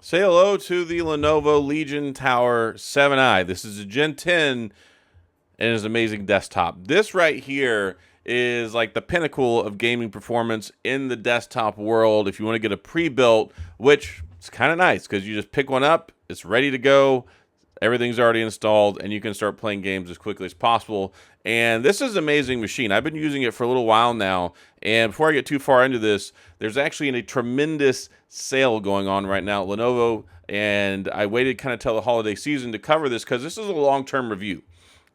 Say hello to the Lenovo Legion Tower 7i. This is a Gen 10 and is an amazing desktop. This right here is like the pinnacle of gaming performance in the desktop world. If you want to get a pre-built, which is kind of nice because you just pick one up, it's ready to go, everything's already installed, and you can start playing games as quickly as possible. And this is an amazing machine. I've been using it for a little while now. And before I get too far into this, there's actually a tremendous sale going on right now at Lenovo. And I waited kind of till the holiday season to cover this because this is a long-term review.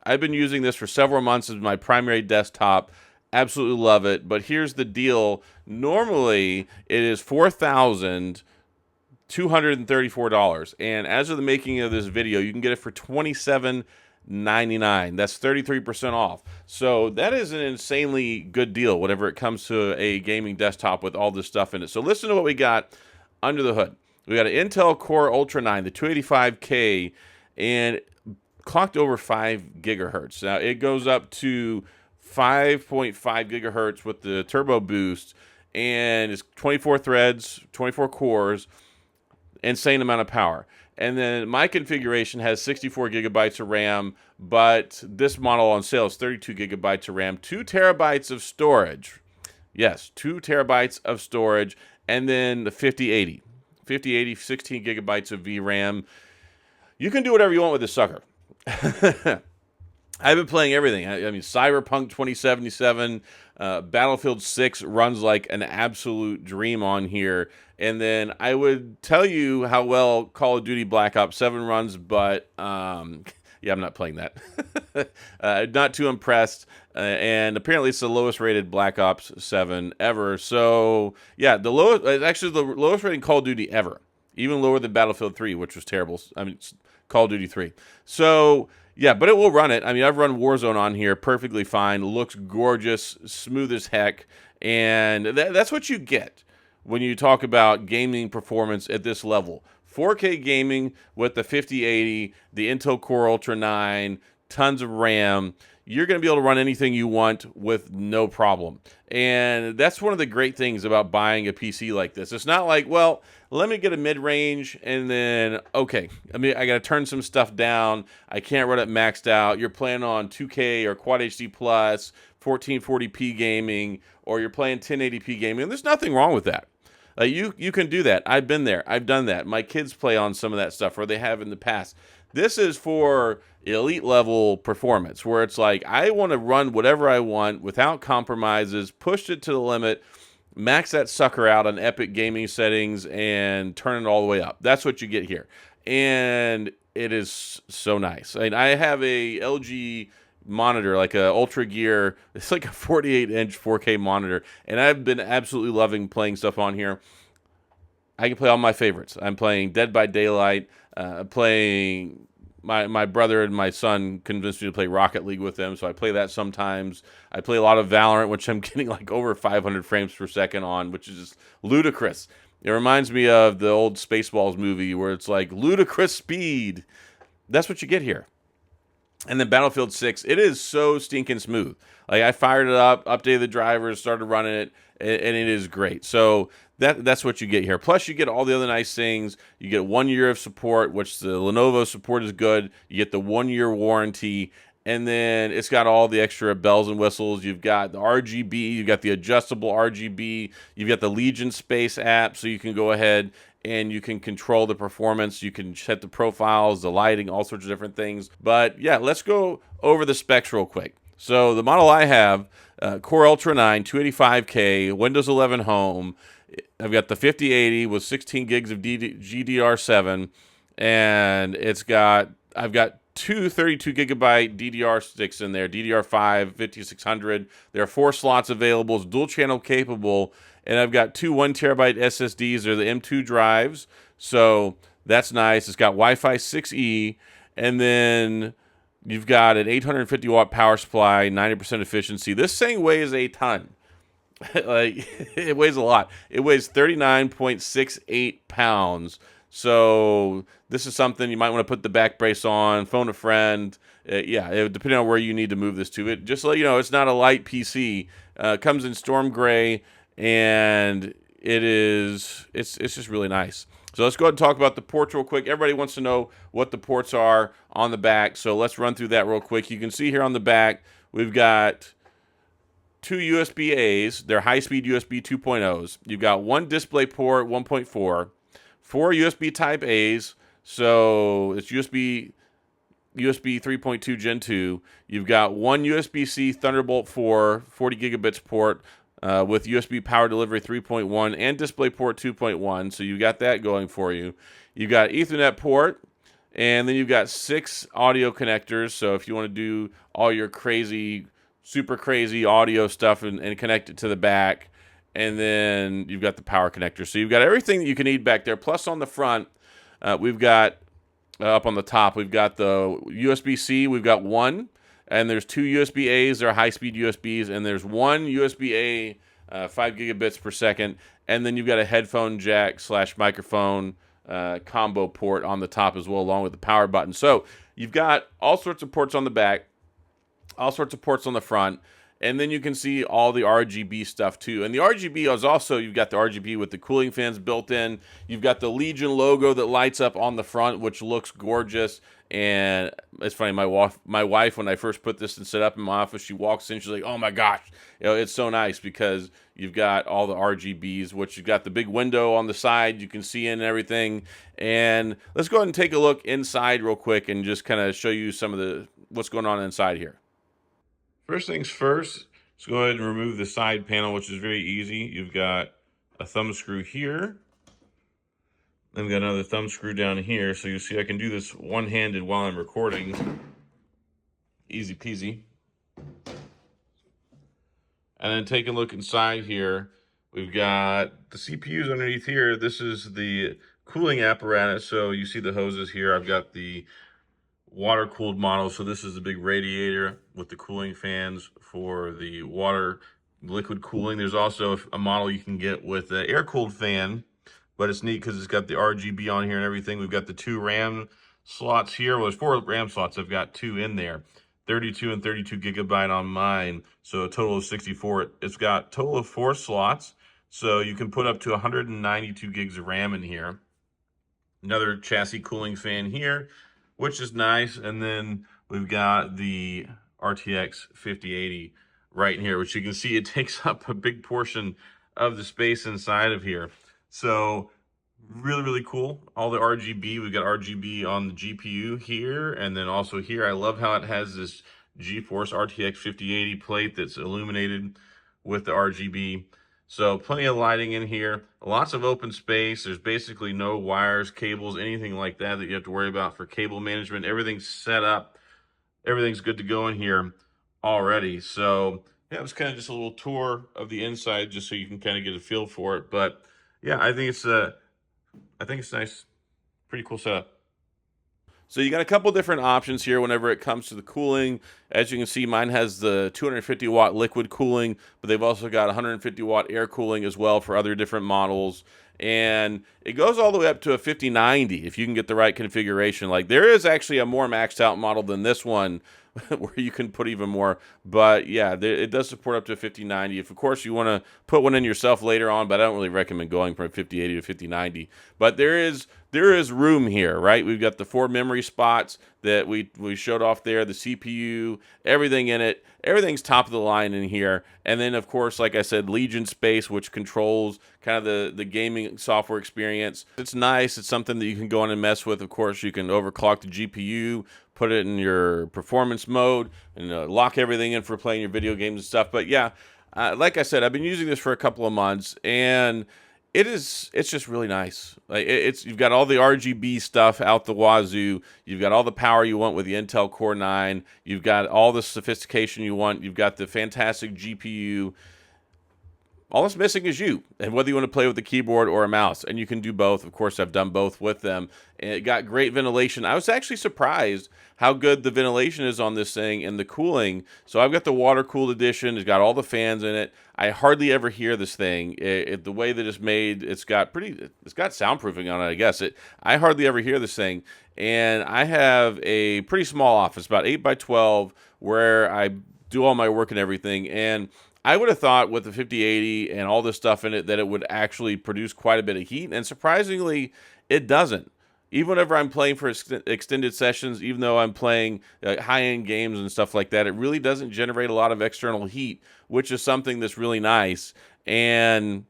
I've been using this for several months as my primary desktop. Absolutely love it. But here's the deal. Normally, it is $4,234. And as of the making of this video, you can get it for $27.99. That's 33% off. So that is an insanely good deal whenever it comes to a gaming desktop with all this stuff in it. So listen to what we got under the hood. We got an Intel Core Ultra 9, the 285K, and clocked over 5 gigahertz. Now it goes up to 5.5 gigahertz with the turbo boost, and it's 24 threads, 24 cores, insane amount of power. And then my configuration has 64 gigabytes of RAM, but this model on sale is 32 gigabytes of RAM, 2 terabytes of storage. Yes, 2 terabytes of storage, and then the 5080. 5080, 16 gigabytes of VRAM. You can do whatever you want with this sucker. I've been playing everything. I mean, Cyberpunk 2077, Battlefield 6 runs like an absolute dream on here. And then I would tell you how well Call of Duty Black Ops 7 runs, but yeah, I'm not playing that. Not too impressed. And apparently it's the lowest rated Black Ops 7 ever. So yeah, actually the lowest rated Call of Duty ever. Even lower than Battlefield 3, which was terrible. I mean, Call of Duty 3. So yeah, but it will run it. I mean, I've run Warzone on here perfectly fine. Looks gorgeous, smooth as heck. And that's what you get when you talk about gaming performance at this level. 4K gaming with the 5080, the Intel Core Ultra 9, tons of RAM. You're going to be able to run anything you want with no problem. And that's one of the great things about buying a PC like this. It's not like, well, let me get a mid-range and then, okay, I mean, I got to turn some stuff down. I can't run it maxed out. You're playing on 2K or Quad HD Plus, 1440p gaming, or you're playing 1080p gaming. And there's nothing wrong with that. You can do that. I've been there. I've done that. My kids play on some of that stuff, or they have in the past. This is for elite level performance, where it's like, I want to run whatever I want without compromises, push it to the limit, max that sucker out on epic gaming settings, and turn it all the way up. That's what you get here. And it is so nice. I mean, I have a LG monitor, like a Ultra Gear. It's like a 48-inch 4K monitor, and I've been absolutely loving playing stuff on here. I can play all my favorites. I'm playing Dead by Daylight, playing my brother and my son convinced me to play Rocket League with them, so I play that sometimes. I play a lot of Valorant, which I'm getting like over 500 frames per second on, which is just ludicrous. It reminds me of the old Spaceballs movie where it's like ludicrous speed. That's what you get here. And then Battlefield 6, it is so stinking smooth. Like, I fired it up, updated the drivers, started running it, and it is great. So that's what you get here. Plus, you get all the other nice things. You get 1 year of support, which the Lenovo support is good. You get the 1 year warranty, and then it's got all the extra bells and whistles. You've got the RGB, you've got the adjustable RGB, you've got the Legion Space app, so you can go ahead and you can control the performance. You can set the profiles, the lighting, all sorts of different things. But yeah, let's go over the specs real quick. So the model I have, Core Ultra 9, 285K, Windows 11 Home. I've got the 5080 with 16 gigs of GDR7, and I've got two 32 gigabyte DDR sticks in there, DDR5 5600. There are 4 slots available. It's dual channel capable. And I've got 2 1 terabyte SSDs. They're the M2 drives. So that's nice. It's got Wi-Fi 6E. And then you've got an 850 watt power supply, 90% efficiency. This thing weighs a ton. Like, it weighs a lot. It weighs 39.68 pounds. So this is something you might want to put the back brace on, phone a friend. Depending on where you need to move this to. Just to let you know, it's not a light PC. Comes in storm gray, and it's just really nice. So let's go ahead and talk about the ports real quick. Everybody wants to know what the ports are on the back, so let's run through that real quick. You can see here on the back, we've got two USB A's. They're high-speed USB 2.0s. You've got one display port, 1.4, four USB Type A's, so it's USB 3.2 Gen 2. You've got one USB-C Thunderbolt 4 40 gigabits port with USB power delivery 3.1 and DisplayPort 2.1. So you got that going for you. You've got Ethernet port, and then you've got 6 audio connectors. So if you want to do all your crazy, super crazy audio stuff and connect it to the back, and then you've got the power connector. So you've got everything that you can need back there. Plus on the front, we've got up on the top, we've got the USB-C. We've got one, and there's two USB-A's. They're high-speed USBs, and there's one USB-A, 5 gigabits per second, and then you've got a headphone jack / microphone combo port on the top as well, along with the power button. So you've got all sorts of ports on the back, all sorts of ports on the front, and then you can see all the RGB stuff too. And the RGB is also, you've got the RGB with the cooling fans built in. You've got the Legion logo that lights up on the front, which looks gorgeous. And it's funny, my wife, when I first put this and set up in my office, she walks in, she's like, "Oh my gosh, it's so nice," because you've got all the RGBs, which you've got the big window on the side you can see in and everything. And let's go ahead and take a look inside real quick and just kind of show you some of what's going on inside here. First things first, let's go ahead and remove the side panel, which is very easy. You've got a thumb screw here. Then we've got another thumb screw down here. So you see I can do this one-handed while I'm recording. Easy peasy. And then take a look inside here. We've got the CPUs underneath here. This is the cooling apparatus. So you see the hoses here. I've got the water-cooled model. So this is the big radiator with the cooling fans for the water liquid cooling. There's also a model you can get with an air-cooled fan, but it's neat because it's got the RGB on here and everything. We've got the 2 RAM slots here. Well, there's 4 RAM slots. I've got 2 in there. 32 and 32 gigabyte on mine, so a total of 64. It's got a total of 4 slots, so you can put up to 192 gigs of RAM in here. Another chassis cooling fan here, which is nice. And then we've got the RTX 5080 right in here, which you can see it takes up a big portion of the space inside of here. So really, really cool. All the RGB, we've got RGB on the GPU here, and then also here. I love how it has this GeForce RTX 5080 plate that's illuminated with the RGB. So plenty of lighting in here, lots of open space. There's basically no wires, cables, anything like that you have to worry about for cable management. Everything's set up. Everything's good to go in here already. So yeah, it was kind of just a little tour of the inside just so you can kind of get a feel for it. But yeah, I think it's nice. Pretty cool setup. So you got a couple different options here whenever it comes to the cooling. As you can see, mine has the 250 watt liquid cooling, but they've also got 150 watt air cooling as well for other different models. And it goes all the way up to a 5090 if you can get the right configuration. Like, there is actually a more maxed out model than this one where you can put even more. But yeah, it does support up to a 5090. If, of course, you want to put one in yourself later on, but I don't really recommend going from a 5080 to 5090. But there is room here, right? We've got the 4 memory spots that we showed off there, the CPU, everything in it. Everything's top of the line in here. And then, of course, like I said, Legion Space, which controls kind of the gaming software experience. It's nice. It's something that you can go on and mess with. Of course, you can overclock the GPU, put it in your performance mode, and lock everything in for playing your video games and stuff. But yeah, like I said, I've been using this for a couple of months, and it's just really nice. Like, you've got all the RGB stuff out the wazoo. You've got all the power you want with the Intel Core 9. You've got all the sophistication you want. You've got the fantastic GPU. All it's missing is you, and whether you want to play with a keyboard or a mouse, and you can do both. Of course, I've done both with them, and it got great ventilation. I was actually surprised how good the ventilation is on this thing and the cooling. So I've got the water-cooled edition. It's got all the fans in it. I hardly ever hear this thing. The way that it's made, it's got soundproofing on it, I guess. I hardly ever hear this thing, and I have a pretty small office, about 8 by 12, where I do all my work and everything, and I would have thought with the 5080 and all this stuff in it that it would actually produce quite a bit of heat, and surprisingly, It doesn't. Even whenever I'm playing for extended sessions, even though I'm playing high-end games and stuff like that, it really doesn't generate a lot of external heat, which is something that's really nice. And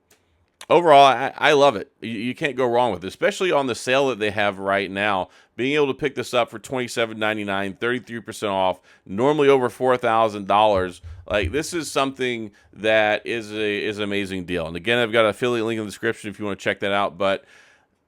overall, I love it. You can't go wrong with it, especially on the sale that they have right now. Being able to pick this up for $27.99, 33% off, normally over $4,000. Like, this is something that is an amazing deal. And again, I've got an affiliate link in the description if you want to check that out. But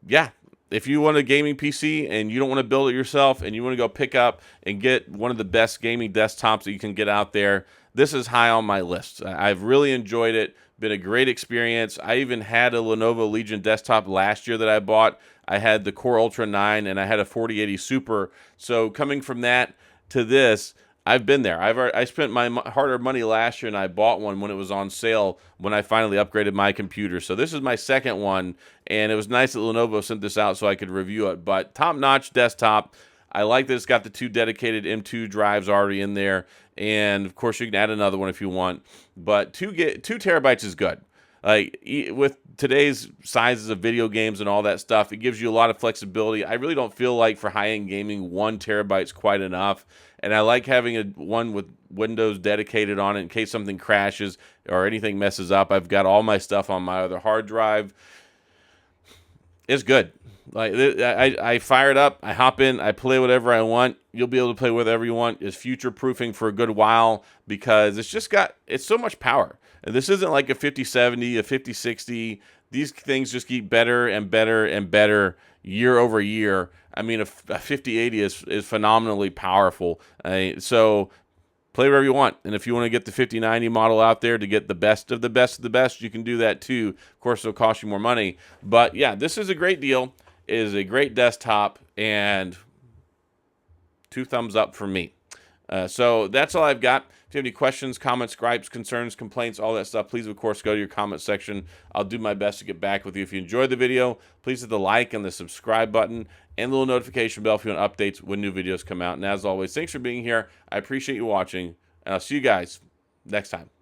yeah, if you want a gaming PC and you don't want to build it yourself and you want to go pick up and get one of the best gaming desktops that you can get out there, this is high on my list. I've really enjoyed it. Been a great experience. I even had a Lenovo Legion desktop last year that I bought. I had the Core Ultra 9 and I had a 4080 Super. So coming from that to this, I've been there. I spent my hard-earned money last year, and I bought one when it was on sale when I finally upgraded my computer. So this is my second one, and it was nice that Lenovo sent this out so I could review it. But top-notch desktop. I like that it's got the 2 dedicated M2 drives already in there, and of course you can add another one if you want. But 2 terabytes is good. Like, with today's sizes of video games and all that stuff, it gives you a lot of flexibility. I really don't feel like for high-end gaming, 1 terabyte is quite enough. And I like having one with Windows dedicated on it in case something crashes or anything messes up. I've got all my stuff on my other hard drive. It's good. Like, I fire it up, I hop in, I play whatever I want. You'll be able to play whatever you want. It's future-proofing for a good while because it's so much power. And this isn't like a 5070, a 5060. These things just keep better and better and better year over year. I mean, a 5080 is phenomenally powerful. So play whatever you want. And if you want to get the 5090 model out there to get the best of the best of the best, you can do that too. Of course, it'll cost you more money. But yeah, this is a great deal. It is a great desktop, and 2 thumbs up from me. So that's all I've got. If you have any questions, comments, gripes, concerns, complaints, all that stuff, please, of course, go to your comment section. I'll do my best to get back with you. If you enjoyed the video, please hit the like and the subscribe button and the little notification bell if you want updates when new videos come out. And as always, thanks for being here. I appreciate you watching, and I'll see you guys next time.